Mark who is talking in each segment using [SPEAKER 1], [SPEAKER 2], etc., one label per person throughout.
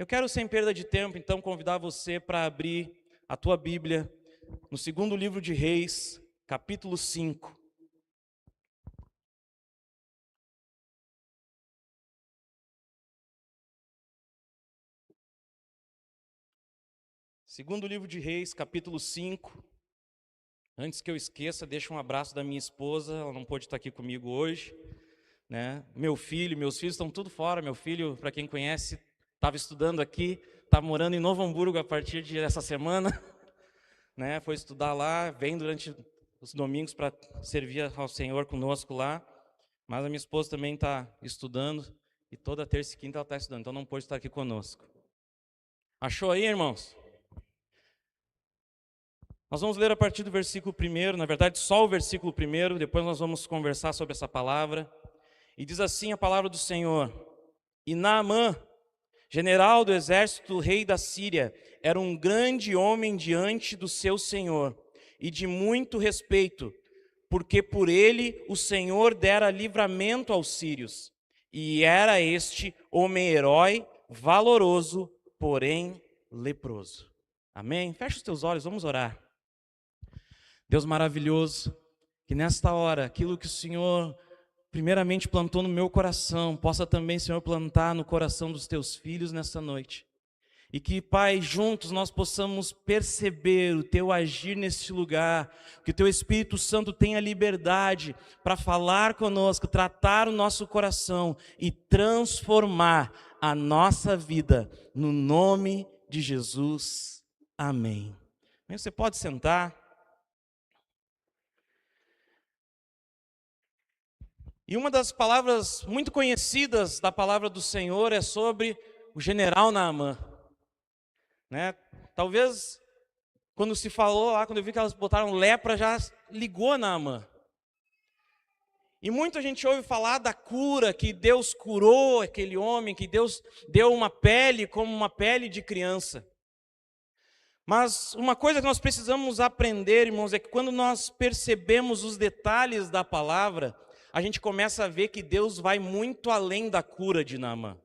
[SPEAKER 1] Eu quero, sem perda de tempo, então, convidar você para abrir a tua Bíblia no segundo livro de Reis, capítulo 5. Segundo livro de Reis, capítulo 5. Antes que eu esqueça, deixa um abraço da minha esposa, ela não pôde estar aqui comigo hoje, né? Meus filhos estão tudo fora. Meu filho, para quem conhece, estava estudando aqui, está morando em Novo Hamburgo a partir dessa semana, né? Foi estudar lá, vem durante os domingos para servir ao Senhor conosco lá, mas a minha esposa também está estudando, e toda terça e quinta ela está estudando, então não pôde estar aqui conosco. Achou aí, irmãos? Nós vamos ler a partir do versículo 1, na verdade só o versículo 1, depois nós vamos conversar sobre essa palavra. E diz assim a palavra do Senhor: E Naamã, general do exército do rei da Síria, era um grande homem diante do seu senhor, e de muito respeito, porque por ele o Senhor dera livramento aos sírios. E era este homem herói, valoroso, porém leproso. Amém? Fecha os teus olhos, vamos orar. Deus maravilhoso, que nesta hora, aquilo que o Senhor primeiramente plantou no meu coração, possa também, Senhor, plantar no coração dos teus filhos nesta noite. E que, Pai, juntos nós possamos perceber o teu agir neste lugar, que o teu Espírito Santo tenha liberdade para falar conosco, tratar o nosso coração e transformar a nossa vida, no nome de Jesus. Amém. Você pode sentar. E uma das palavras muito conhecidas da palavra do Senhor é sobre o general Naamã, né? Talvez quando se falou lá, quando eu vi que elas botaram lepra, já ligou Naamã. E muita gente ouve falar da cura, que Deus curou aquele homem, que Deus deu uma pele como uma pele de criança. Mas uma coisa que nós precisamos aprender, irmãos, é que quando nós percebemos os detalhes da palavra, a gente começa a ver que Deus vai muito além da cura de Naamã.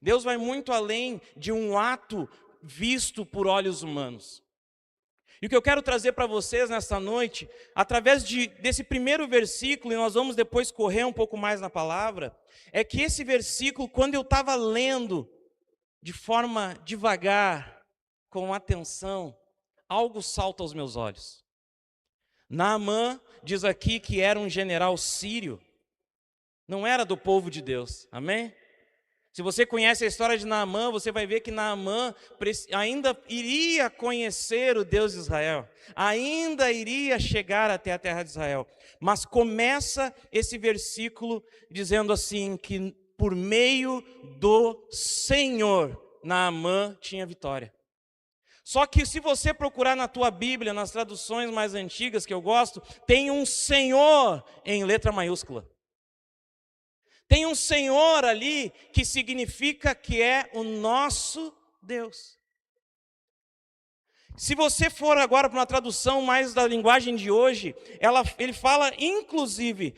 [SPEAKER 1] Deus vai muito além de um ato visto por olhos humanos. E o que eu quero trazer para vocês nesta noite, através desse primeiro versículo, e nós vamos depois correr um pouco mais na palavra, é que esse versículo, quando eu estava lendo de forma devagar, com atenção, algo salta aos meus olhos. Naamã diz aqui que era um general sírio, não era do povo de Deus, amém? Se você conhece a história de Naamã, você vai ver que Naamã ainda iria conhecer o Deus de Israel, ainda iria chegar até a terra de Israel. Mas começa esse versículo dizendo assim, que por meio do Senhor, Naamã tinha vitória. Só que se você procurar na tua Bíblia, nas traduções mais antigas que eu gosto, tem um Senhor em letra maiúscula. Tem um Senhor ali que significa que é o nosso Deus. Se você for agora para uma tradução mais da linguagem de hoje, ele fala inclusive,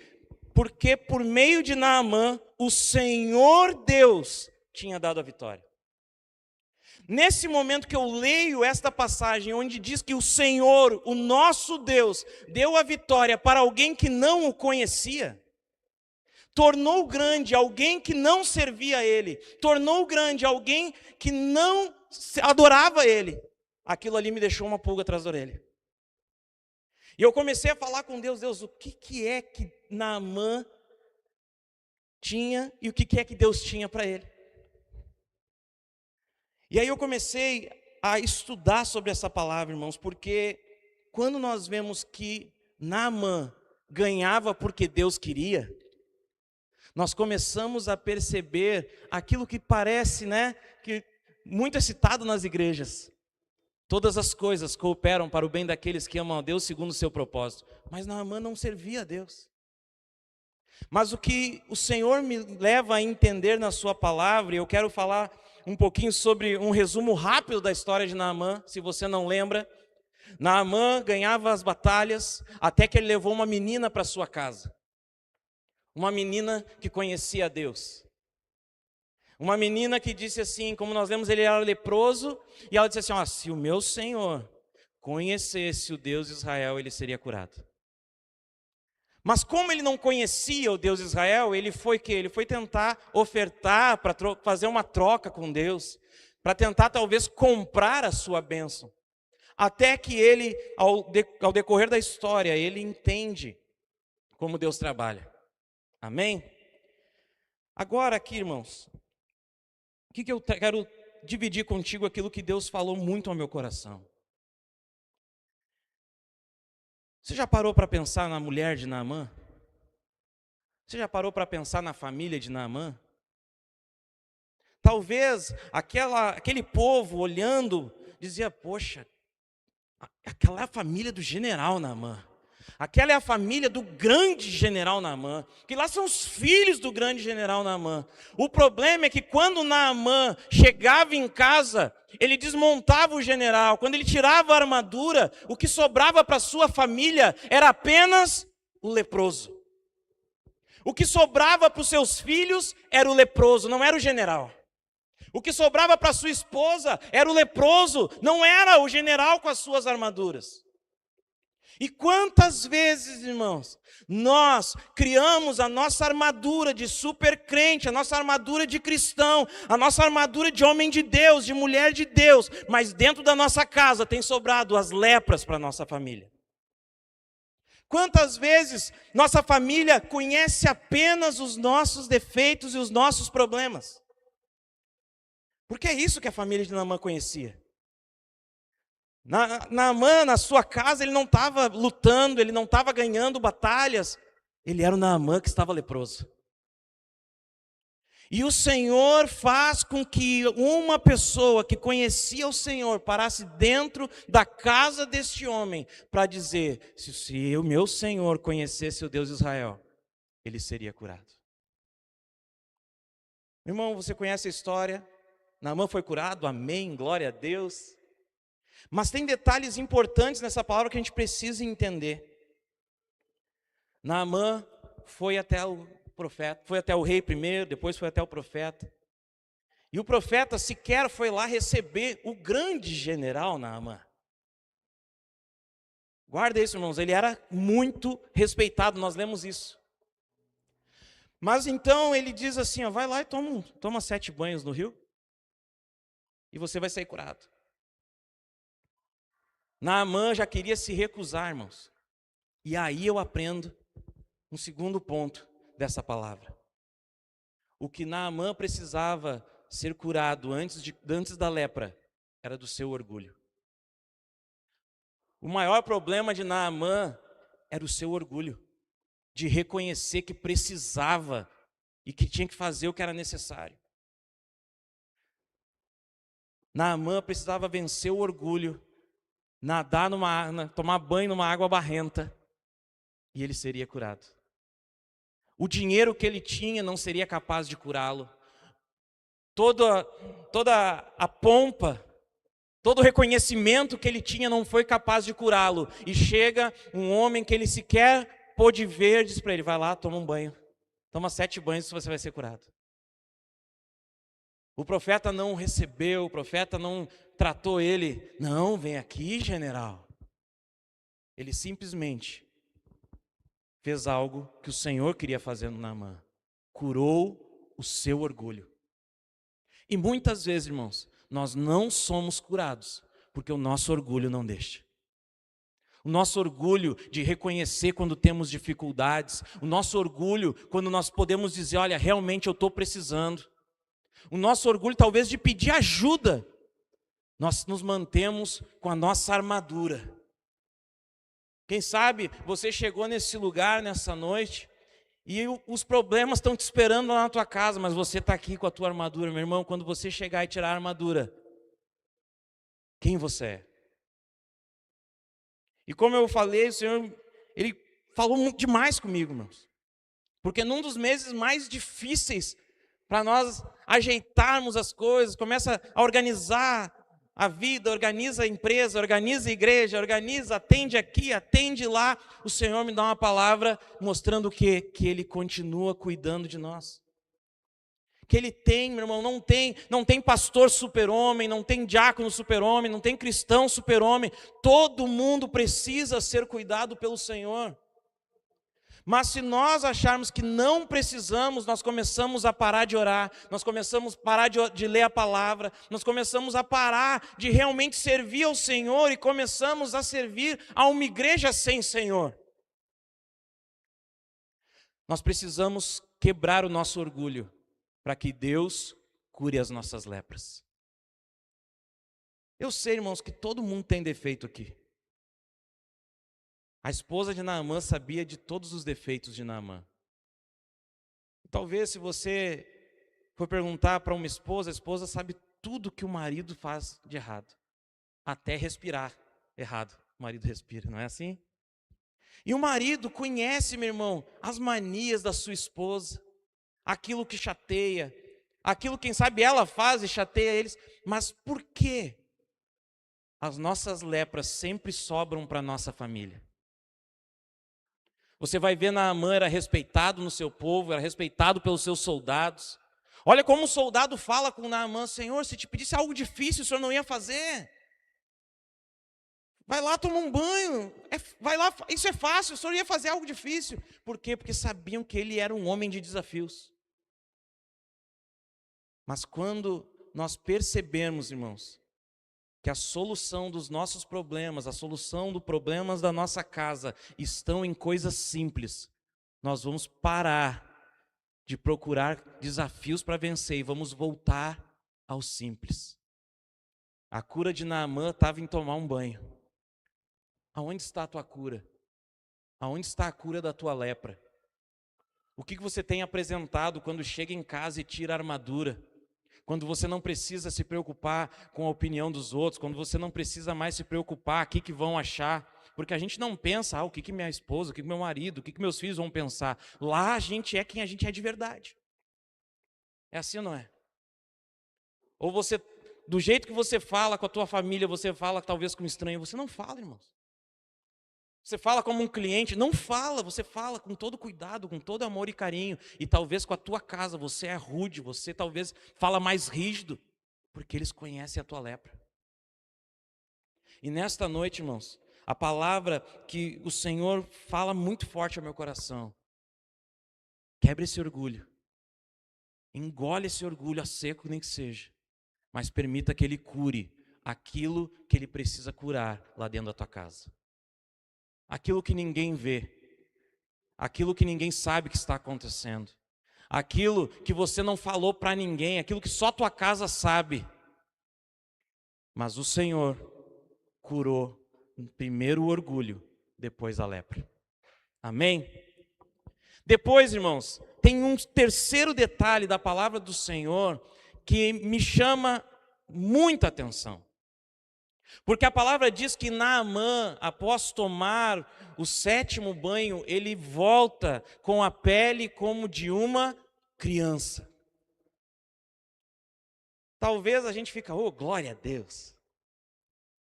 [SPEAKER 1] porque por meio de Naamã, o Senhor Deus tinha dado a vitória. Nesse momento que eu leio esta passagem, onde diz que o Senhor, o nosso Deus, deu a vitória para alguém que não o conhecia, tornou grande alguém que não servia a Ele, tornou grande alguém que não adorava Ele, aquilo ali me deixou uma pulga atrás da orelha. E eu comecei a falar com Deus, o que é que Naamã tinha e o que é que Deus tinha para ele? E aí eu comecei a estudar sobre essa palavra, irmãos, porque quando nós vemos que Naamã ganhava porque Deus queria, nós começamos a perceber aquilo que parece, né, que muito é citado nas igrejas. Todas as coisas cooperam para o bem daqueles que amam a Deus segundo o seu propósito. Mas Naamã não servia a Deus. Mas o que o Senhor me leva a entender na sua palavra, e eu quero falar um pouquinho sobre um resumo rápido da história de Naamã, se você não lembra. Naamã ganhava as batalhas até que ele levou uma menina para sua casa. Uma menina que conhecia a Deus. Uma menina que disse assim, como nós lemos, ele era leproso, e ela disse assim, ó, se o meu Senhor conhecesse o Deus de Israel, ele seria curado. Mas como ele não conhecia o Deus de Israel, ele foi que ele foi tentar ofertar para fazer uma troca com Deus, para tentar talvez comprar a sua bênção. Até que ele, ao decorrer da história, ele entende como Deus trabalha. Amém? Agora aqui, irmãos, o que eu quero dividir contigo aquilo que Deus falou muito ao meu coração. Você já parou para pensar na mulher de Naamã? Você já parou para pensar na família de Naamã? Talvez aquele povo olhando, dizia, poxa, aquela é a família do general Naamã. Aquela é a família do grande general Naamã, que lá são os filhos do grande general Naamã. O problema é que quando Naamã chegava em casa, ele desmontava o general. Quando ele tirava a armadura, o que sobrava para sua família era apenas o leproso. O que sobrava para os seus filhos era o leproso, não era o general. O que sobrava para sua esposa era o leproso, não era o general com as suas armaduras. E quantas vezes, irmãos, nós criamos a nossa armadura de super crente, a nossa armadura de cristão, a nossa armadura de homem de Deus, de mulher de Deus, mas dentro da nossa casa tem sobrado as lepras para a nossa família. Quantas vezes nossa família conhece apenas os nossos defeitos e os nossos problemas? Porque é isso que a família de Naamã conhecia. Naamã, na sua casa, ele não estava lutando, ele não estava ganhando batalhas. Ele era o Naamã que estava leproso. E o Senhor faz com que uma pessoa que conhecia o Senhor parasse dentro da casa deste homem para dizer, se o meu Senhor conhecesse o Deus de Israel, ele seria curado. Irmão, você conhece a história? Naamã foi curado, amém, glória a Deus. Mas tem detalhes importantes nessa palavra que a gente precisa entender. Naamã foi até o profeta, foi até o rei primeiro, depois foi até o profeta. E o profeta sequer foi lá receber o grande general Naamã. Guarda isso, irmãos, ele era muito respeitado, nós lemos isso. Mas então ele diz assim, ó, vai lá e toma 7 banhos no rio, e você vai sair curado. Naamã já queria se recusar, irmãos. E aí eu aprendo um segundo ponto dessa palavra. O que Naamã precisava ser curado antes da lepra era do seu orgulho. O maior problema de Naamã era o seu orgulho, de reconhecer que precisava e que tinha que fazer o que era necessário. Naamã precisava vencer o orgulho, nadar tomar banho numa água barrenta, e ele seria curado. O dinheiro que ele tinha não seria capaz de curá-lo. Toda a pompa, todo o reconhecimento que ele tinha não foi capaz de curá-lo. E chega um homem que ele sequer pôde ver, diz para ele, vai lá, toma um banho. Toma 7 banhos e você vai ser curado. O profeta não recebeu, o profeta não tratou ele. Não, vem aqui, general. Ele simplesmente fez algo que o Senhor queria fazer no Naamã. Curou o seu orgulho. E muitas vezes, irmãos, nós não somos curados porque o nosso orgulho não deixa. O nosso orgulho de reconhecer quando temos dificuldades. O nosso orgulho quando nós podemos dizer, olha, realmente eu estou precisando. O nosso orgulho talvez de pedir ajuda. Nós nos mantemos com a nossa armadura. Quem sabe você chegou nesse lugar, nessa noite, e os problemas estão te esperando lá na tua casa, mas você está aqui com a tua armadura. Meu irmão, quando você chegar e tirar a armadura, quem você é? E como eu falei, o Senhor, Ele falou muito demais comigo, irmãos. Porque num dos meses mais difíceis para nós ajeitarmos as coisas, começa a organizar a vida, organiza a empresa, organiza a igreja, organiza, atende aqui, atende lá. O Senhor me dá uma palavra mostrando que Ele continua cuidando de nós. que ele tem, meu irmão, não tem pastor super-homem, não tem diácono super-homem, não tem cristão super-homem. Todo mundo precisa ser cuidado pelo Senhor. Mas se nós acharmos que não precisamos, nós começamos a parar de orar, nós começamos a parar de ler a palavra, nós começamos a parar de realmente servir ao Senhor e começamos a servir a uma igreja sem Senhor. Nós precisamos quebrar o nosso orgulho para que Deus cure as nossas lepras. Eu sei, irmãos, que todo mundo tem defeito aqui. A esposa de Naamã sabia de todos os defeitos de Naamã. Talvez se você for perguntar para uma esposa, a esposa sabe tudo que o marido faz de errado. Até respirar errado. O marido respira, não é assim? E o marido conhece, meu irmão, as manias da sua esposa. Aquilo que chateia. Aquilo, quem sabe, ela faz e chateia eles. Mas por que as nossas lepras sempre sobram para a nossa família? Você vai ver, Naamã era respeitado no seu povo, era respeitado pelos seus soldados. Olha como o soldado fala com Naamã: Senhor, se te pedisse algo difícil, o senhor não ia fazer? Vai lá, toma um banho, vai lá, isso é fácil, o senhor ia fazer algo difícil. Por quê? Porque sabiam que ele era um homem de desafios. Mas quando nós percebemos, irmãos, que a solução dos nossos problemas, a solução dos problemas da nossa casa estão em coisas simples, nós vamos parar de procurar desafios para vencer e vamos voltar ao simples. A cura de Naamã estava em tomar um banho. Aonde está a tua cura? Aonde está a cura da tua lepra? O que você tem apresentado quando chega em casa e tira a armadura? Quando você não precisa se preocupar com a opinião dos outros, quando você não precisa mais se preocupar, o que vão achar, porque a gente não pensa, o que minha esposa, o que meu marido, o que meus filhos vão pensar. Lá a gente é quem a gente é de verdade. É assim ou não é? Ou você, do jeito que você fala com a tua família, você fala talvez com um estranho, você não fala, irmãos. Você fala como um cliente, não fala, você fala com todo cuidado, com todo amor e carinho. E talvez com a tua casa você é rude, você talvez fala mais rígido, porque eles conhecem a tua lepra. E nesta noite, irmãos, a palavra que o Senhor fala muito forte ao meu coração: quebre esse orgulho, engole esse orgulho a seco nem que seja, mas permita que Ele cure aquilo que Ele precisa curar lá dentro da tua casa. Aquilo que ninguém vê, aquilo que ninguém sabe que está acontecendo, aquilo que você não falou para ninguém, aquilo que só tua casa sabe. Mas o Senhor curou primeiro o orgulho, depois a lepra. Amém? Depois, irmãos, tem um terceiro detalhe da palavra do Senhor que me chama muita atenção. Porque a palavra diz que Naamã, após tomar o 7º banho, ele volta com a pele como de uma criança. Talvez a gente fique, glória a Deus.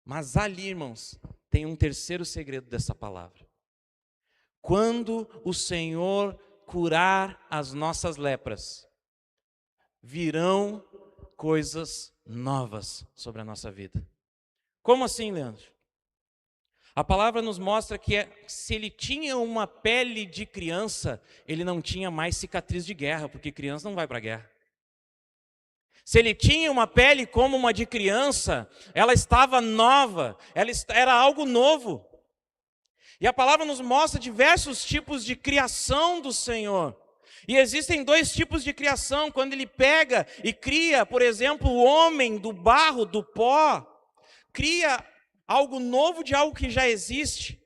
[SPEAKER 1] Mas ali, irmãos, tem um terceiro segredo dessa palavra. Quando o Senhor curar as nossas lepras, virão coisas novas sobre a nossa vida. Como assim, Leandro? A palavra nos mostra que se ele tinha uma pele de criança, ele não tinha mais cicatriz de guerra, porque criança não vai para a guerra. Se ele tinha uma pele como uma de criança, ela estava nova, era algo novo. E a palavra nos mostra diversos tipos de criação do Senhor. E existem 2 tipos de criação, quando ele pega e cria, por exemplo, o homem do barro, do pó, cria algo novo de algo que já existe.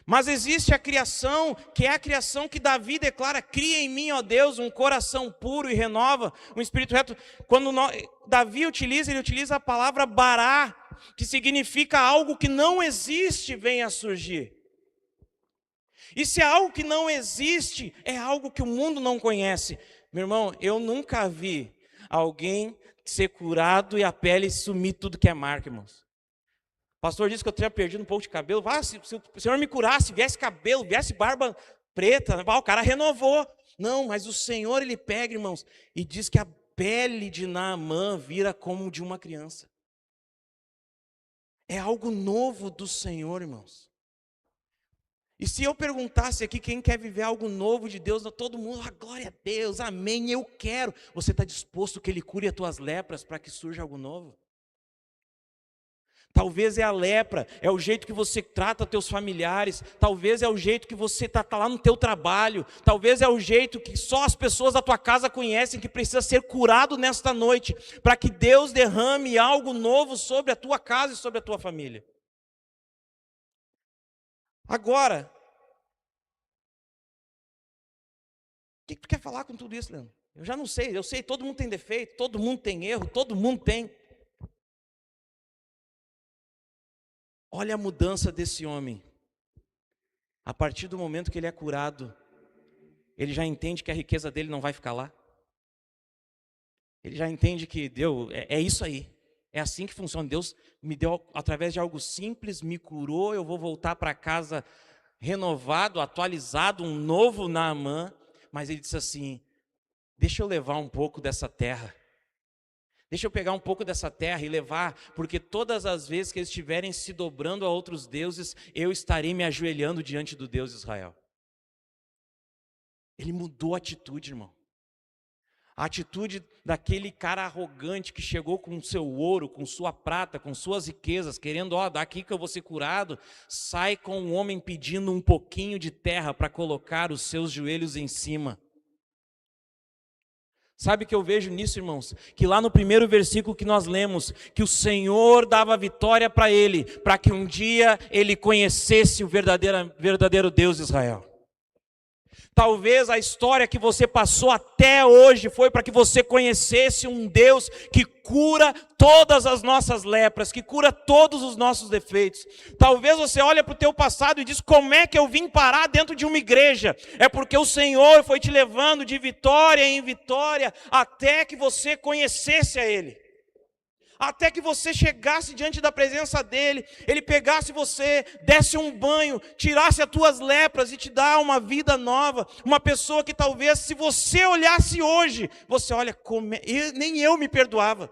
[SPEAKER 1] Mas existe a criação, que é a criação que Davi declara: cria em mim, ó Deus, um coração puro e renova um espírito reto. Quando Davi utiliza, ele utiliza a palavra bará, que significa algo que não existe venha a surgir. E se é algo que não existe, é algo que o mundo não conhece. Meu irmão, eu nunca vi alguém ser curado e a pele sumir tudo que é marca, irmãos. O pastor disse que eu tinha perdido um pouco de cabelo. Se o Senhor me curasse, viesse cabelo, viesse barba preta, o cara renovou. Não, mas o Senhor, Ele pega, irmãos, e diz que a pele de Naamã vira como de uma criança. É algo novo do Senhor, irmãos. E se eu perguntasse aqui quem quer viver algo novo de Deus, todo mundo, glória a Deus, amém, eu quero. Você está disposto que Ele cure as tuas lepras para que surja algo novo? Talvez é a lepra, é o jeito que você trata teus familiares, talvez é o jeito que você está lá no teu trabalho, talvez é o jeito que só as pessoas da tua casa conhecem, que precisa ser curado nesta noite, para que Deus derrame algo novo sobre a tua casa e sobre a tua família. Agora, o que tu quer falar com tudo isso, Leandro? Eu já não sei, eu sei, todo mundo tem defeito, todo mundo tem erro, todo mundo tem. Olha a mudança desse homem. A partir do momento que ele é curado, ele já entende que a riqueza dele não vai ficar lá. Ele já entende que Deus, é isso aí. É assim que funciona. Deus me deu, através de algo simples, me curou, eu vou voltar para casa renovado, atualizado, um novo Naamã. Mas ele disse assim, deixa eu levar um pouco dessa terra. Deixa eu pegar um pouco dessa terra e levar, porque todas as vezes que eles estiverem se dobrando a outros deuses, eu estarei me ajoelhando diante do Deus de Israel. Ele mudou a atitude, irmão. A atitude daquele cara arrogante que chegou com seu ouro, com sua prata, com suas riquezas, querendo, daqui que eu vou ser curado, sai com um homem pedindo um pouquinho de terra para colocar os seus joelhos em cima. Sabe o que eu vejo nisso, irmãos? Que lá no primeiro versículo que nós lemos, que o Senhor dava vitória para ele, para que um dia ele conhecesse o verdadeiro Deus de Israel. Talvez a história que você passou até hoje foi para que você conhecesse um Deus que cura todas as nossas lepras, que cura todos os nossos defeitos. Talvez você olhe para o teu passado e diz, como é que eu vim parar dentro de uma igreja? É porque o Senhor foi te levando de vitória em vitória até que você conhecesse a Ele. Até que você chegasse diante da presença dEle, Ele pegasse você, desse um banho, tirasse as tuas lepras e te dá uma vida nova. Uma pessoa que talvez, se você olhasse hoje, você olha, nem eu me perdoava.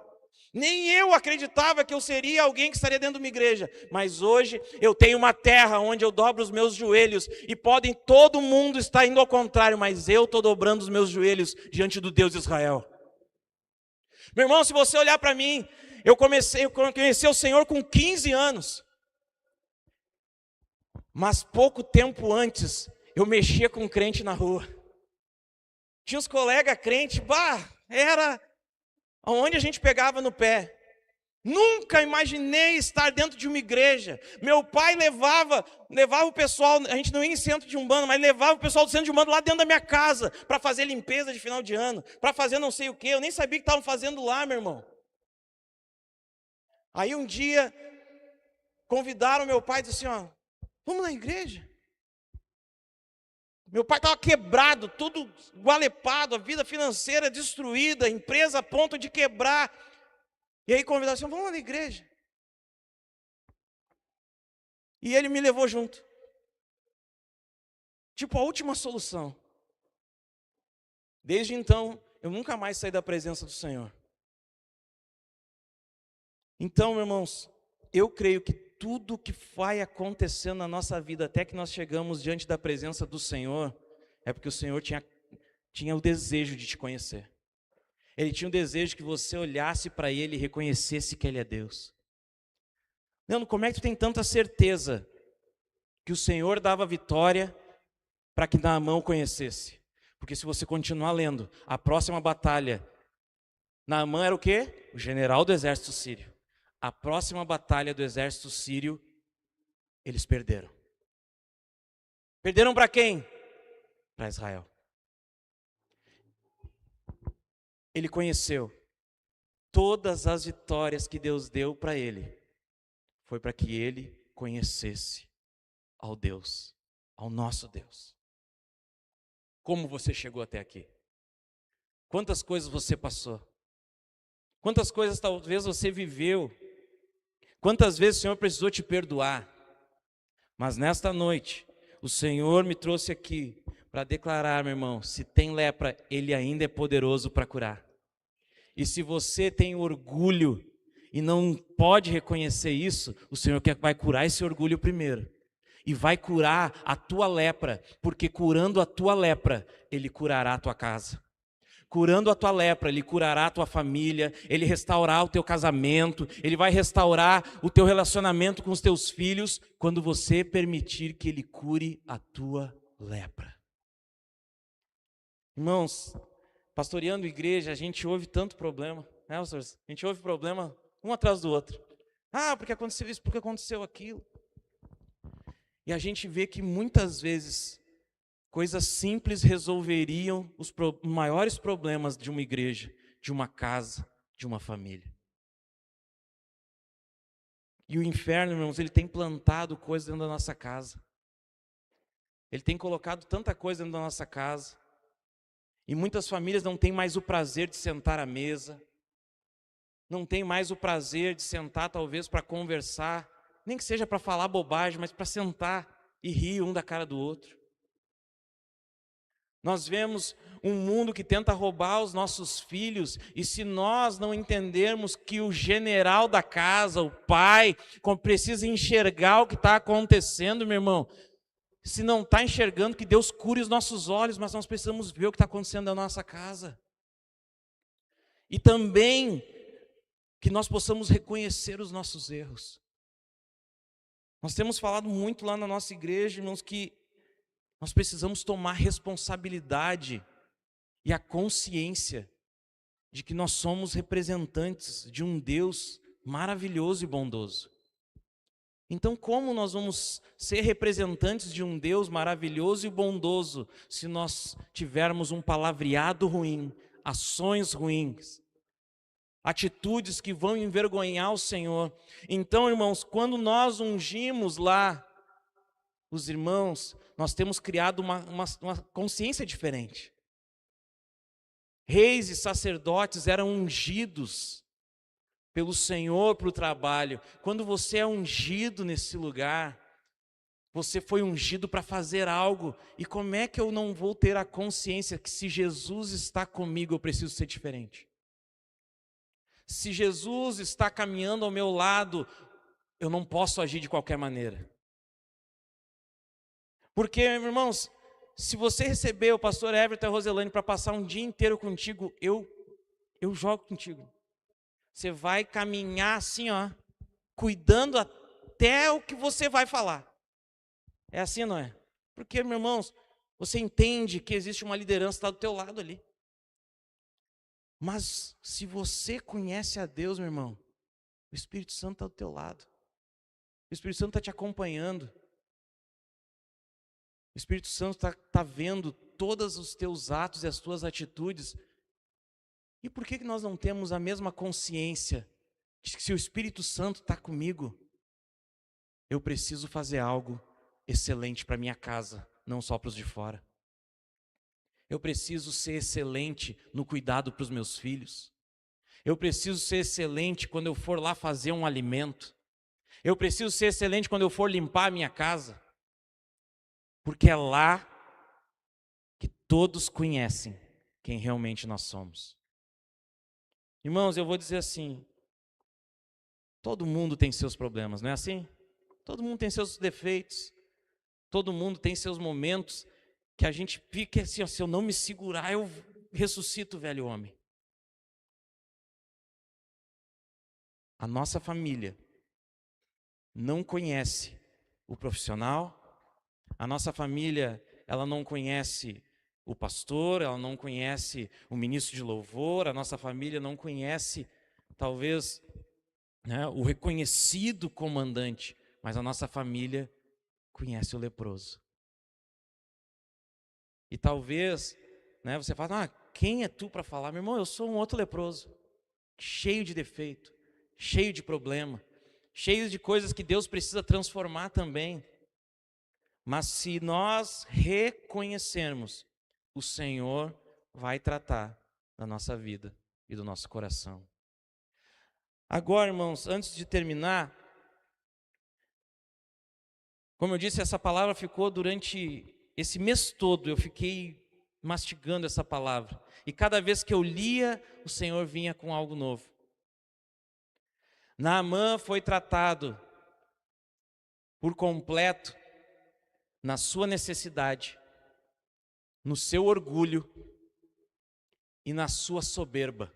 [SPEAKER 1] Nem eu acreditava que eu seria alguém que estaria dentro de uma igreja. Mas hoje eu tenho uma terra onde eu dobro os meus joelhos. E todo mundo está indo ao contrário, mas eu estou dobrando os meus joelhos diante do Deus de Israel. Meu irmão, se você olhar para mim, eu conheci o Senhor com 15 anos. Mas pouco tempo antes, eu mexia com crente na rua. Tinha uns colegas crentes, era onde a gente pegava no pé. Nunca imaginei estar dentro de uma igreja. Meu pai levava o pessoal, a gente não ia em centro de Umbanda, mas levava o pessoal do centro de Umbanda lá dentro da minha casa, para fazer limpeza de final de ano, para fazer não sei o quê. Eu nem sabia o que estavam fazendo lá, meu irmão. Aí um dia, convidaram meu pai e disseram assim, vamos na igreja? Meu pai estava quebrado, tudo gualepado, a vida financeira destruída, a empresa a ponto de quebrar. E aí convidaram assim, vamos na igreja. E ele me levou junto. Tipo, a última solução. Desde então, eu nunca mais saí da presença do Senhor. Então, meus irmãos, eu creio que tudo que vai acontecendo na nossa vida, até que nós chegamos diante da presença do Senhor, é porque o Senhor tinha o desejo de te conhecer. Ele tinha o desejo que você olhasse para Ele e reconhecesse que Ele é Deus. Leandro, como é que tu tem tanta certeza que o Senhor dava vitória para que Naamã o conhecesse? Porque se você continuar lendo, a próxima batalha, Naamã era o quê? O general do exército sírio. A próxima batalha do exército sírio, eles perderam. Perderam para quem? Para Israel. Ele conheceu todas as vitórias que Deus deu para ele. Foi para que ele conhecesse ao Deus, ao nosso Deus. Como você chegou até aqui? Quantas coisas você passou? Quantas coisas talvez você viveu? Quantas vezes o Senhor precisou te perdoar? Mas nesta noite, o Senhor me trouxe aqui para declarar, meu irmão, se tem lepra, ele ainda é poderoso para curar. E se você tem orgulho e não pode reconhecer isso, o Senhor vai curar esse orgulho primeiro. E vai curar a tua lepra, porque curando a tua lepra, Ele curará a tua casa. Curando a tua lepra, Ele curará a tua família, Ele restaurará o teu casamento, Ele vai restaurar o teu relacionamento com os teus filhos, quando você permitir que Ele cure a tua lepra. Irmãos, pastoreando igreja, a gente ouve tanto problema, né, pastores? A gente ouve problema um atrás do outro. Ah, porque aconteceu isso, porque aconteceu aquilo. E a gente vê que muitas vezes coisas simples resolveriam os maiores problemas de uma igreja, de uma casa, de uma família. E o inferno, irmãos, ele tem plantado coisas dentro da nossa casa. Ele tem colocado tanta coisa dentro da nossa casa. E muitas famílias não têm mais o prazer de sentar à mesa. Não têm mais o prazer de sentar, talvez, para conversar. Nem que seja para falar bobagem, mas para sentar e rir um da cara do outro. Nós vemos um mundo que tenta roubar os nossos filhos, e se nós não entendermos que o general da casa, o pai, precisa enxergar o que está acontecendo, meu irmão, se não está enxergando, que Deus cure os nossos olhos, mas nós precisamos ver o que está acontecendo na nossa casa. E também que nós possamos reconhecer os nossos erros. Nós temos falado muito lá na nossa igreja, irmãos, que nós precisamos tomar responsabilidade e a consciência de que nós somos representantes de um Deus maravilhoso e bondoso. Então, como nós vamos ser representantes de um Deus maravilhoso e bondoso se nós tivermos um palavreado ruim, ações ruins, atitudes que vão envergonhar o Senhor? Então, irmãos, quando nós ungimos lá os irmãos, nós temos criado uma consciência diferente. Reis e sacerdotes eram ungidos pelo Senhor para o trabalho. Quando você é ungido nesse lugar, você foi ungido para fazer algo. E como é que eu não vou ter a consciência que se Jesus está comigo, eu preciso ser diferente? Se Jesus está caminhando ao meu lado, eu não posso agir de qualquer maneira. Porque, irmãos, se você receber o pastor Everton e a Roselane para passar um dia inteiro contigo, eu jogo contigo. Você vai caminhar assim, ó, cuidando até o que você vai falar. É assim, não é? Porque, meus irmãos, você entende que existe uma liderança que está do teu lado ali. Mas se você conhece a Deus, meu irmão, o Espírito Santo está do teu lado. O Espírito Santo está te acompanhando. O Espírito Santo está vendo todos os teus atos e as tuas atitudes. E por que nós não temos a mesma consciência de que se o Espírito Santo está comigo, eu preciso fazer algo excelente para minha casa, não só para os de fora. Eu preciso ser excelente no cuidado para os meus filhos. Eu preciso ser excelente quando eu for lá fazer um alimento. Eu preciso ser excelente quando eu for limpar a minha casa. Porque é lá que todos conhecem quem realmente nós somos. Irmãos, eu vou dizer assim, todo mundo tem seus problemas, não é assim? Todo mundo tem seus defeitos, todo mundo tem seus momentos que a gente fica assim, ó, se eu não me segurar, eu ressuscito o velho homem. A nossa família não conhece o profissional, a nossa família, ela não conhece o pastor, ela não conhece o ministro de louvor, a nossa família não conhece, talvez, né, o reconhecido comandante, mas a nossa família conhece o leproso. E talvez, né, você fala, quem é tu para falar? Meu irmão, eu sou um outro leproso, cheio de defeito, cheio de problema, cheio de coisas que Deus precisa transformar também. Mas se nós reconhecermos, o Senhor vai tratar da nossa vida e do nosso coração. Agora, irmãos, antes de terminar, como eu disse, essa palavra ficou durante esse mês todo eu fiquei mastigando essa palavra. E cada vez que eu lia, o Senhor vinha com algo novo. Naamã foi tratado por completo na sua necessidade, no seu orgulho e na sua soberba.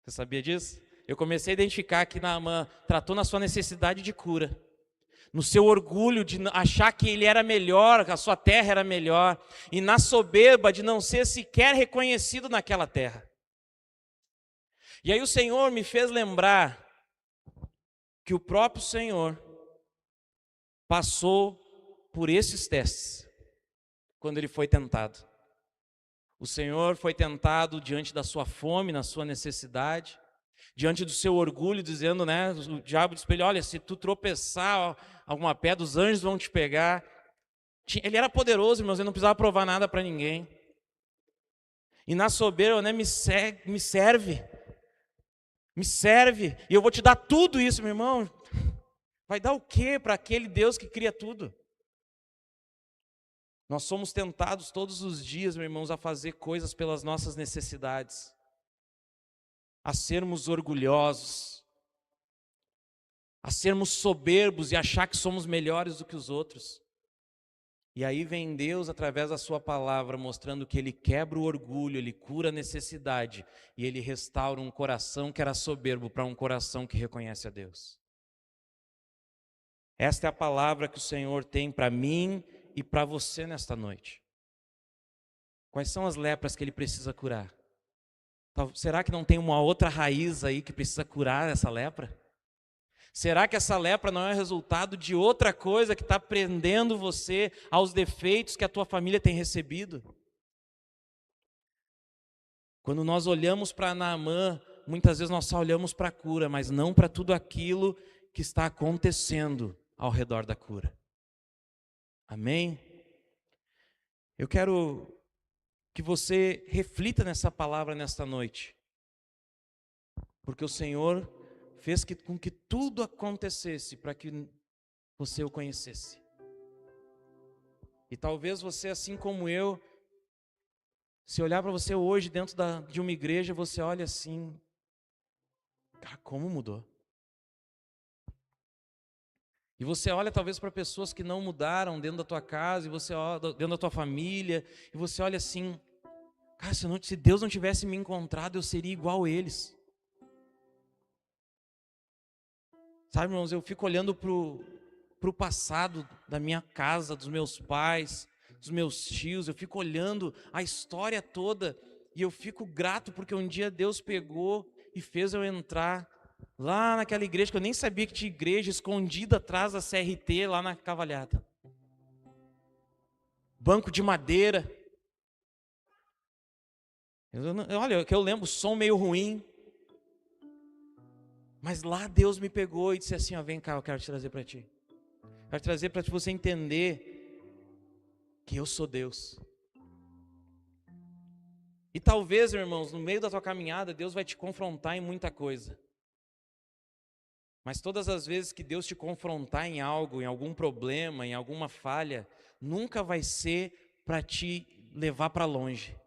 [SPEAKER 1] Você sabia disso? Eu comecei a identificar que Naamã tratou na sua necessidade de cura, no seu orgulho de achar que ele era melhor, que a sua terra era melhor, e na soberba de não ser sequer reconhecido naquela terra. E aí o Senhor me fez lembrar que o próprio Senhor passou por esses testes quando ele foi tentado. O Senhor foi tentado diante da sua fome, na sua necessidade, diante do seu orgulho, dizendo, né, o diabo disse para ele, olha, se tu tropeçar alguma pedra, os anjos vão te pegar. Ele era poderoso, irmãos, ele não precisava provar nada para ninguém. E na soberba, né, me serve, e eu vou te dar tudo isso, meu irmão. Vai dar o quê para aquele Deus que cria tudo? Nós somos tentados todos os dias, meus irmãos, a fazer coisas pelas nossas necessidades, a sermos orgulhosos, a sermos soberbos e achar que somos melhores do que os outros. E aí vem Deus, através da sua palavra, mostrando que Ele quebra o orgulho, Ele cura a necessidade e Ele restaura um coração que era soberbo para um coração que reconhece a Deus. Esta é a palavra que o Senhor tem para mim e para você nesta noite. Quais são as lepras que Ele precisa curar? Será que não tem uma outra raiz aí que precisa curar essa lepra? Será que essa lepra não é resultado de outra coisa que está prendendo você aos defeitos que a tua família tem recebido? Quando nós olhamos para Naamã, muitas vezes nós só olhamos para a cura, mas não para tudo aquilo que está acontecendo ao redor da cura. Amém? Eu quero que você reflita nessa palavra nesta noite, porque o Senhor fez com que tudo acontecesse para que você o conhecesse. E talvez você, assim como eu, se olhar para você hoje dentro de uma igreja, você olha assim, cara, como mudou? E você olha talvez para pessoas que não mudaram dentro da tua casa, e você olha dentro da tua família, e você olha assim, cara, se Deus não tivesse me encontrado, eu seria igual a eles. Sabe, irmãos, eu fico olhando para o passado da minha casa, dos meus pais, dos meus tios, eu fico olhando a história toda, e eu fico grato porque um dia Deus pegou e fez eu entrar lá naquela igreja, que eu nem sabia que tinha igreja, escondida atrás da CRT, lá na Cavalhada. Banco de madeira. Olha, que eu lembro, som meio ruim. Mas lá Deus me pegou e disse assim, ó, vem cá, eu quero te trazer para ti. Quero trazer para você entender que eu sou Deus. E talvez, irmãos, no meio da tua caminhada, Deus vai te confrontar em muita coisa. Mas todas as vezes que Deus te confrontar em algo, em algum problema, em alguma falha, nunca vai ser para te levar para longe.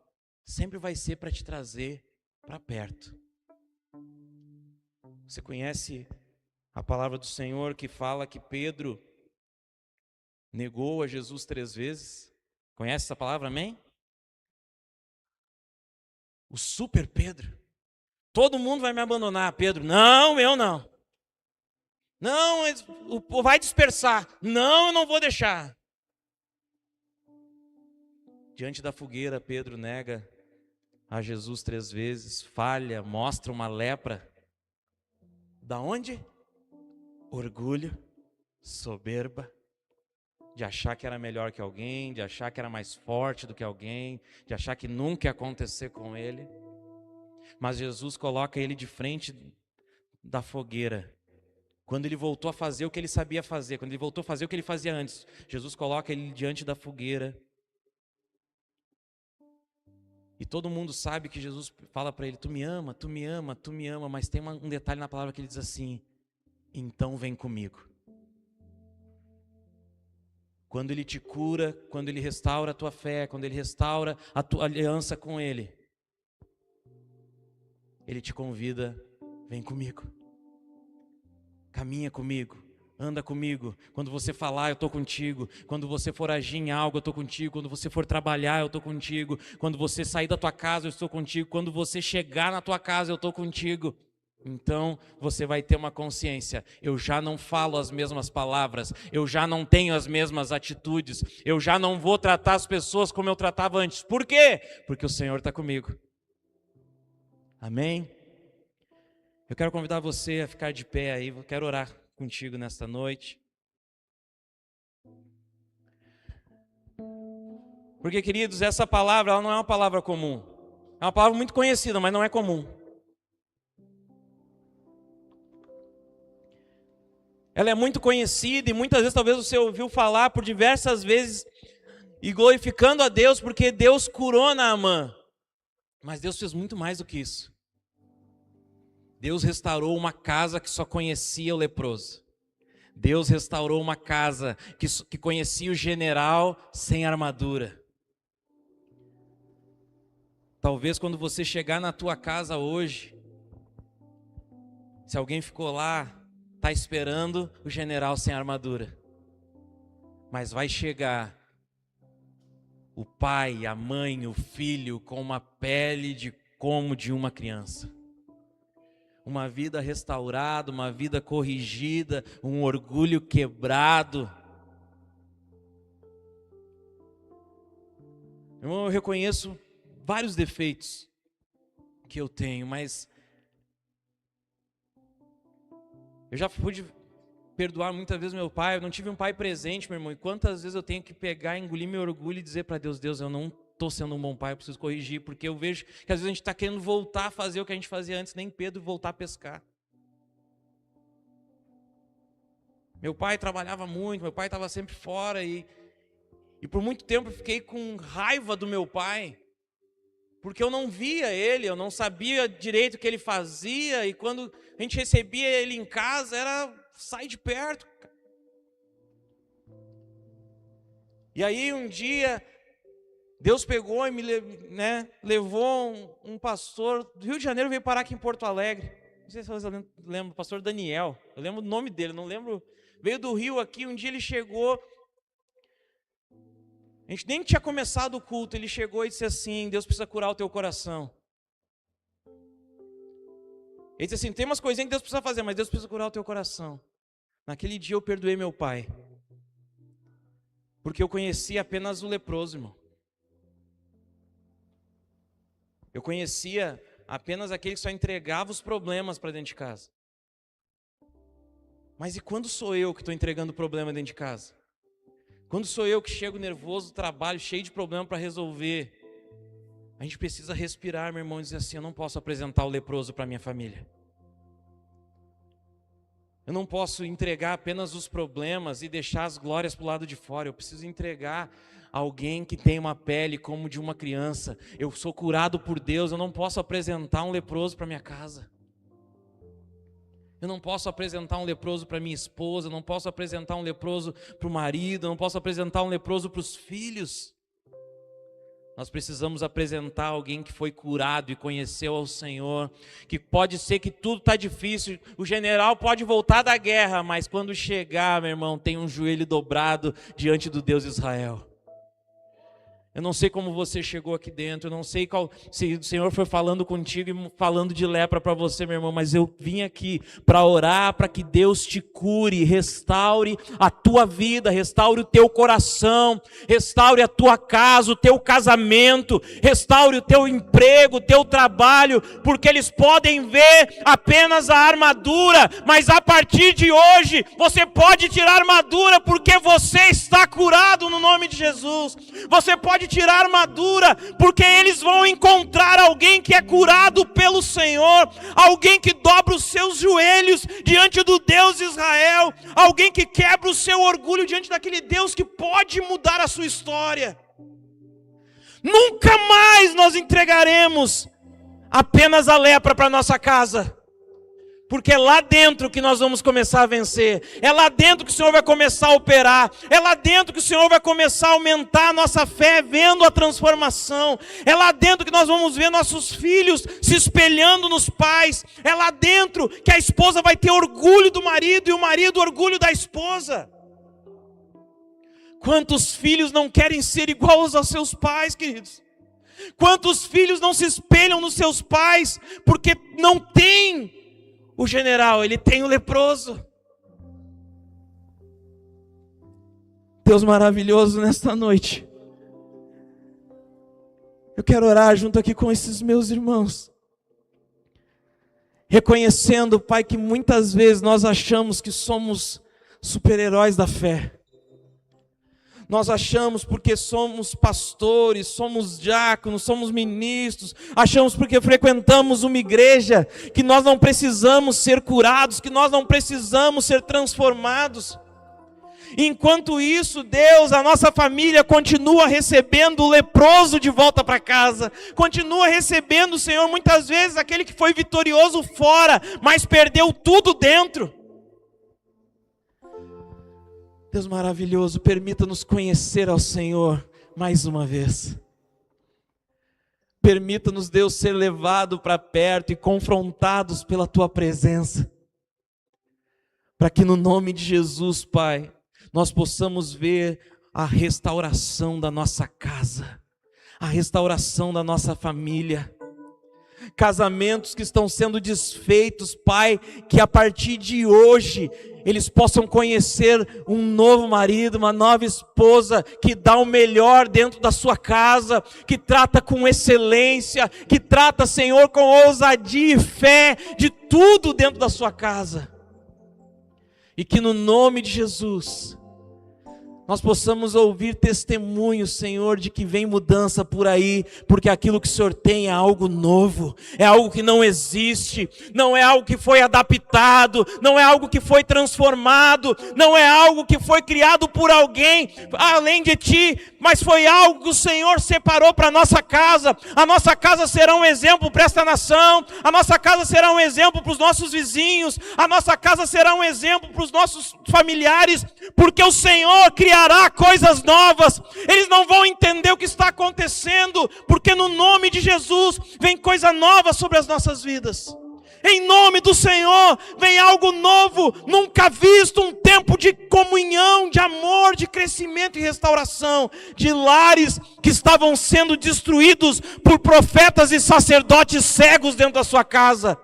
[SPEAKER 1] Sempre vai ser para te trazer para perto. Você conhece a palavra do Senhor que fala que Pedro negou a Jesus 3 vezes? Conhece essa palavra, amém? O super Pedro. Todo mundo vai me abandonar, Pedro. Não, eu não. Não, vai dispersar. Não, eu não vou deixar. Diante da fogueira, Pedro nega a Jesus 3 vezes, falha, mostra uma lepra. Da onde? Orgulho, soberba, de achar que era melhor que alguém, de achar que era mais forte do que alguém, de achar que nunca ia acontecer com ele. Mas Jesus coloca ele de frente da fogueira. Quando ele voltou a fazer o que ele sabia fazer, quando ele voltou a fazer o que ele fazia antes, Jesus coloca ele diante da fogueira. E todo mundo sabe que Jesus fala para ele, tu me ama, tu me ama, tu me ama, mas tem um detalhe na palavra que ele diz assim, então vem comigo. quando Ele te cura, quando Ele restaura a tua fé, quando Ele restaura a tua aliança com Ele, Ele te convida, vem comigo, caminha comigo, anda comigo. Quando você falar, eu estou contigo. Quando você for agir em algo, eu estou contigo. Quando você for trabalhar, eu estou contigo. Quando você sair da tua casa, eu estou contigo. Quando você chegar na tua casa, eu estou contigo. Então você vai ter uma consciência, eu já não falo as mesmas palavras, eu já não tenho as mesmas atitudes, eu já não vou tratar as pessoas como eu tratava antes. Por quê? Porque o Senhor está comigo. Amém? Eu quero convidar você a ficar de pé aí, eu quero orar contigo nesta noite. Porque, queridos, essa palavra ela não é uma palavra comum, é uma palavra muito conhecida, mas não é comum. Ela é muito conhecida e muitas vezes talvez você ouviu falar por diversas vezes e glorificando a Deus porque Deus curou Naamã. Mas Deus fez muito mais do que isso. Deus restaurou uma casa que só conhecia o leproso. Deus restaurou uma casa que conhecia o general sem armadura. Talvez quando você chegar na tua casa hoje, se alguém ficou lá, está esperando o general sem armadura. Mas vai chegar o pai, a mãe, o filho com uma pele como de uma criança. Uma vida restaurada, uma vida corrigida, um orgulho quebrado. Irmão, eu reconheço vários defeitos que eu tenho, mas eu já pude perdoar muitas vezes meu pai, eu não tive um pai presente, meu irmão, e quantas vezes eu tenho que pegar, engolir meu orgulho e dizer para Deus, Deus, eu não estou sendo um bom pai, eu preciso corrigir, porque eu vejo que às vezes a gente está querendo voltar a fazer o que a gente fazia antes, nem Pedro voltar a pescar. Meu pai trabalhava muito, meu pai estava sempre fora e por muito tempo eu fiquei com raiva do meu pai, porque eu não via ele, eu não sabia direito o que ele fazia, e quando a gente recebia ele em casa, era sai de perto. E aí um dia, Deus pegou e me levou um pastor do Rio de Janeiro, veio parar aqui em Porto Alegre. Não sei se vocês lembram, o pastor Daniel, eu lembro o nome dele, não lembro. Veio do Rio aqui, um dia ele chegou, a gente nem tinha começado o culto, ele chegou e disse assim, Deus precisa curar o teu coração. Ele disse assim, tem umas coisinhas que Deus precisa fazer, mas Deus precisa curar o teu coração. Naquele dia eu perdoei meu pai, porque eu conhecia apenas o leproso, irmão. Eu conhecia apenas aquele que só entregava os problemas para dentro de casa. Mas e quando sou eu que estou entregando o problema dentro de casa? Quando sou eu que chego nervoso do trabalho, cheio de problema para resolver? A gente precisa respirar, meu irmão, e dizer assim, eu não posso apresentar o leproso para minha família. Eu não posso entregar apenas os problemas e deixar as glórias para o lado de fora. Eu preciso entregar alguém que tem uma pele como de uma criança. Eu sou curado por Deus, eu não posso apresentar um leproso para minha casa. Eu não posso apresentar um leproso para minha esposa, eu não posso apresentar um leproso para o marido, eu não posso apresentar um leproso para os filhos. Nós precisamos apresentar alguém que foi curado e conheceu ao Senhor, que pode ser que tudo está difícil, o general pode voltar da guerra, mas quando chegar, meu irmão, tem um joelho dobrado diante do Deus de Israel. Eu não sei como você chegou aqui dentro, eu não sei se o Senhor foi falando contigo e falando de lepra para você, meu irmão, mas eu vim aqui para orar para que Deus te cure, restaure a tua vida, restaure o teu coração, restaure a tua casa, o teu casamento, restaure o teu emprego, o teu trabalho, porque eles podem ver apenas a armadura, mas a partir de hoje você pode tirar a armadura porque você está curado no nome de Jesus. Você pode tirar a armadura, porque eles vão encontrar alguém que é curado pelo Senhor, alguém que dobra os seus joelhos diante do Deus de Israel, alguém que quebra o seu orgulho diante daquele Deus que pode mudar a sua história. Nunca mais nós entregaremos apenas a lepra para nossa casa. Porque é lá dentro que nós vamos começar a vencer. É lá dentro que o Senhor vai começar a operar. É lá dentro que o Senhor vai começar a aumentar a nossa fé, vendo a transformação. É lá dentro que nós vamos ver nossos filhos se espelhando nos pais. É lá dentro que a esposa vai ter orgulho do marido e o marido orgulho da esposa. Quantos filhos não querem ser iguais aos seus pais, queridos? Quantos filhos não se espelham nos seus pais porque não tem o general, ele tem o leproso. Deus maravilhoso, nesta noite, eu quero orar junto aqui com esses meus irmãos, reconhecendo, Pai, que muitas vezes nós achamos que somos super-heróis da fé. Nós achamos porque somos pastores, somos diáconos, somos ministros, achamos porque frequentamos uma igreja que nós não precisamos ser curados, que nós não precisamos ser transformados. Enquanto isso, Deus, a nossa família continua recebendo o leproso de volta para casa, continua recebendo, Senhor, muitas vezes aquele que foi vitorioso fora, mas perdeu tudo dentro. Deus maravilhoso, permita-nos conhecer ao Senhor mais uma vez. Permita-nos, Deus, ser levado para perto e confrontados pela Tua presença. Para que no nome de Jesus, Pai, nós possamos ver a restauração da nossa casa, a restauração da nossa família. Casamentos que estão sendo desfeitos, Pai, que a partir de hoje eles possam conhecer um novo marido, uma nova esposa, que dá o melhor dentro da sua casa, que trata com excelência, que trata, Senhor, com ousadia e fé, de tudo dentro da sua casa. E que no nome de Jesus, nós possamos ouvir testemunhos, Senhor, de que vem mudança por aí, porque aquilo que o Senhor tem é algo novo, é algo que não existe, não é algo que foi adaptado, não é algo que foi transformado, não é algo que foi criado por alguém além de Ti, mas foi algo que o Senhor separou para a nossa casa. A nossa casa será um exemplo para esta nação, a nossa casa será um exemplo para os nossos vizinhos, a nossa casa será um exemplo para os nossos familiares, porque o Senhor criará coisas novas. Eles não vão entender o que está acontecendo, porque no nome de Jesus vem coisa nova sobre as nossas vidas. Em nome do Senhor vem algo novo, nunca visto, um tempo de comunhão, de amor, de crescimento e restauração, de lares que estavam sendo destruídos por profetas e sacerdotes cegos dentro da sua casa.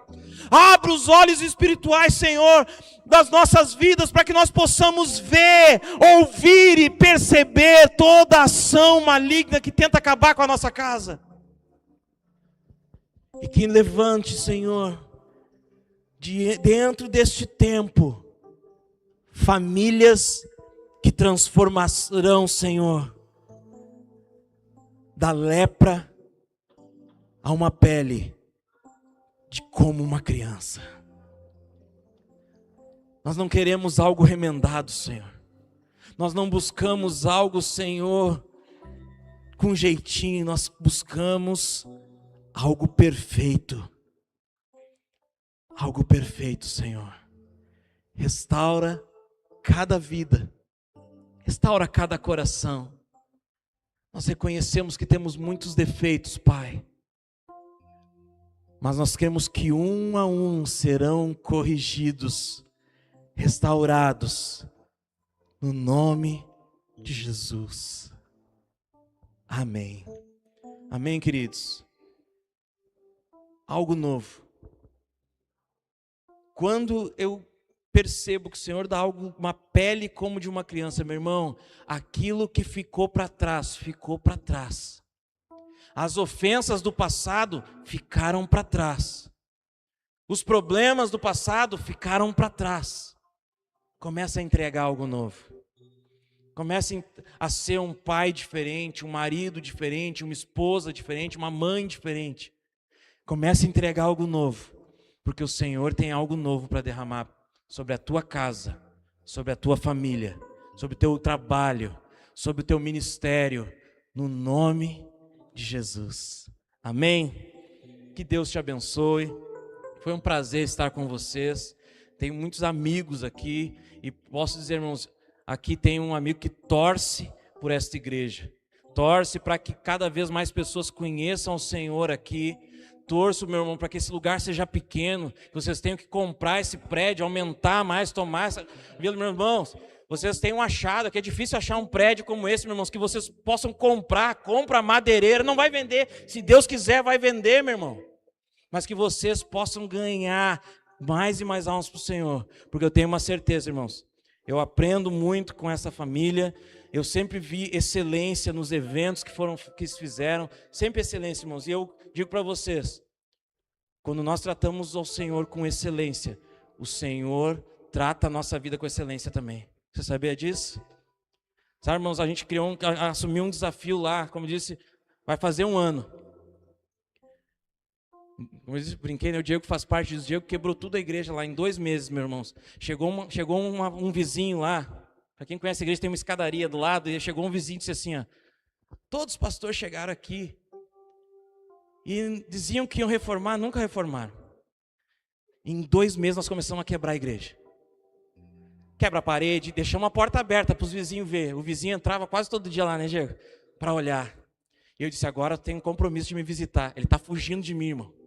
[SPEAKER 1] Abra os olhos espirituais, Senhor, das nossas vidas, para que nós possamos ver, ouvir e perceber toda a ação maligna que tenta acabar com a nossa casa. E que levante, Senhor, dentro deste tempo, famílias que transformarão, Senhor, da lepra a uma pele de como uma criança. Nós não queremos algo remendado, Senhor. Nós não buscamos algo, Senhor, com jeitinho. Nós buscamos algo perfeito. Algo perfeito, Senhor. Restaura cada vida. Restaura cada coração. Nós reconhecemos que temos muitos defeitos, Pai. Mas nós queremos que um a um serão corrigidos, restaurados, no nome de Jesus. Amém. Amém, queridos. Algo novo. Quando eu percebo que o Senhor dá algo, uma pele como de uma criança, meu irmão, aquilo que ficou para trás, ficou para trás. As ofensas do passado ficaram para trás. Os problemas do passado ficaram para trás. Comece a entregar algo novo. Comece a ser um pai diferente, um marido diferente, uma esposa diferente, uma mãe diferente. Comece a entregar algo novo, porque o Senhor tem algo novo para derramar sobre a tua casa, sobre a tua família, sobre o teu trabalho, sobre o teu ministério, no nome de Jesus. Amém? Que Deus te abençoe. Foi um prazer estar com vocês. Tenho muitos amigos aqui e posso dizer, irmãos, aqui tem um amigo que torce por esta igreja. Torce para que cada vez mais pessoas conheçam o Senhor aqui. Torço, meu irmão, para que esse lugar seja pequeno, que vocês tenham que comprar esse prédio, aumentar mais, tomar essa... Viu, meus irmãos? Vocês têm achado que é difícil achar um prédio como esse, meus irmãos, que vocês possam comprar, compra madeireira, não vai vender, se Deus quiser vai vender, meu irmão. Mas que vocês possam ganhar mais e mais almas para o Senhor, porque eu tenho uma certeza, irmãos, eu aprendo muito com essa família, eu sempre vi excelência nos eventos que se fizeram, sempre excelência, irmãos, e eu digo para vocês, quando nós tratamos ao Senhor com excelência, o Senhor trata a nossa vida com excelência também. Você sabia disso? Sabe, irmãos, a gente assumiu um desafio lá, como eu disse, vai fazer 1 ano. Como eu disse, brinquei, né? O Diego faz parte disso. O Diego quebrou tudo a igreja lá em 2 meses, meus irmãos. Chegou um vizinho lá, para quem conhece a igreja tem uma escadaria do lado, e chegou um vizinho e disse assim, ó, todos os pastores chegaram aqui e diziam que iam reformar, nunca reformaram. Em 2 meses nós começamos a quebrar a igreja. Quebra a parede, deixamos a porta aberta para os vizinhos ver. O vizinho entrava quase todo dia lá, né, Diego? Para olhar. E eu disse, agora eu tenho um compromisso de me visitar. Ele está fugindo de mim, irmão.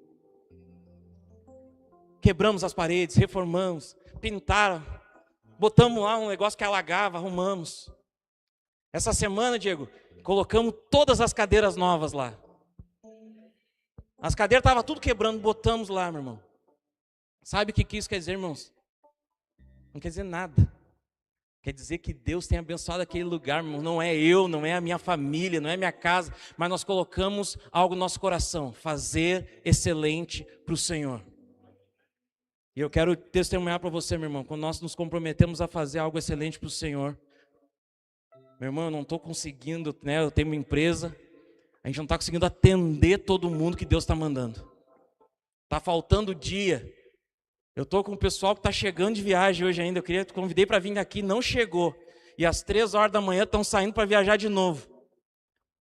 [SPEAKER 1] Quebramos as paredes, reformamos, pintaram, botamos lá um negócio que alagava, arrumamos. Essa semana, Diego, colocamos todas as cadeiras novas lá. As cadeiras estavam tudo quebrando, botamos lá, meu irmão. Sabe o que isso quer dizer, irmãos? Não quer dizer nada. Quer dizer que Deus tem abençoado aquele lugar, irmão. Não é eu, não é a minha família, não é a minha casa, mas nós colocamos algo no nosso coração, fazer excelente para o Senhor. E eu quero testemunhar para você, meu irmão, quando nós nos comprometemos a fazer algo excelente para o Senhor. Meu irmão, eu não estou conseguindo, né? Eu tenho uma empresa, a gente não está conseguindo atender todo mundo que Deus está mandando. Está faltando dia. Eu estou com o pessoal que está chegando de viagem hoje ainda. Eu convidei para vir aqui, não chegou. E às 3 horas da manhã estão saindo para viajar de novo.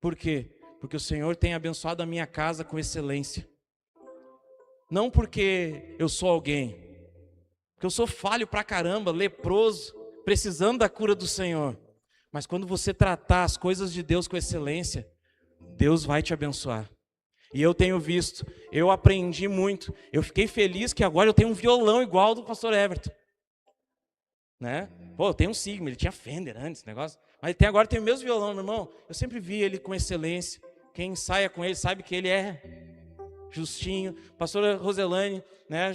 [SPEAKER 1] Por quê? Porque o Senhor tem abençoado a minha casa com excelência. Não porque eu sou alguém. Porque eu sou falho pra caramba, leproso, precisando da cura do Senhor. Mas quando você tratar as coisas de Deus com excelência, Deus vai te abençoar. E eu tenho visto, eu aprendi muito. Eu fiquei feliz que agora eu tenho um violão igual ao do pastor Everton. Né? Pô, eu tenho um Sigma, ele tinha Fender antes, negócio. Mas agora tem o mesmo violão, meu irmão. Eu sempre vi ele com excelência. Quem ensaia com ele sabe que ele é justinho. Pastora Roselane, né,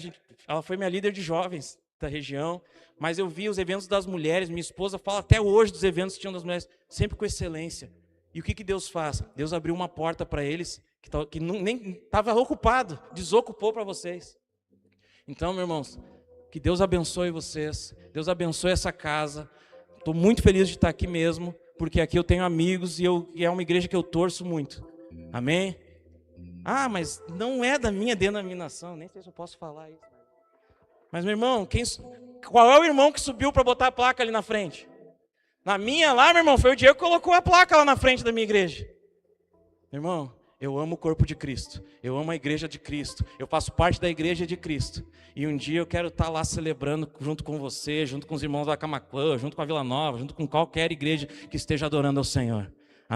[SPEAKER 1] ela foi minha líder de jovens da região. Mas eu vi os eventos das mulheres. Minha esposa fala até hoje dos eventos que tinham das mulheres. Sempre com excelência. E o que Deus faz? Deus abriu uma porta para eles que nem estava ocupado, desocupou para vocês. Então, meus irmãos, que Deus abençoe vocês, Deus abençoe essa casa. Estou muito feliz de estar aqui mesmo, porque aqui eu tenho amigos e é uma igreja que eu torço muito. Amém? Ah, mas não é da minha denominação, nem sei se eu posso falar isso. Mas, meu irmão, qual é o irmão que subiu para botar a placa ali na frente? Na minha lá, meu irmão, foi o Diego que colocou a placa lá na frente da minha igreja. Meu irmão, eu amo o corpo de Cristo, eu amo a igreja de Cristo, eu faço parte da igreja de Cristo. E um dia eu quero estar lá celebrando junto com você, junto com os irmãos da Camaquã, junto com a Vila Nova, junto com qualquer igreja que esteja adorando ao Senhor.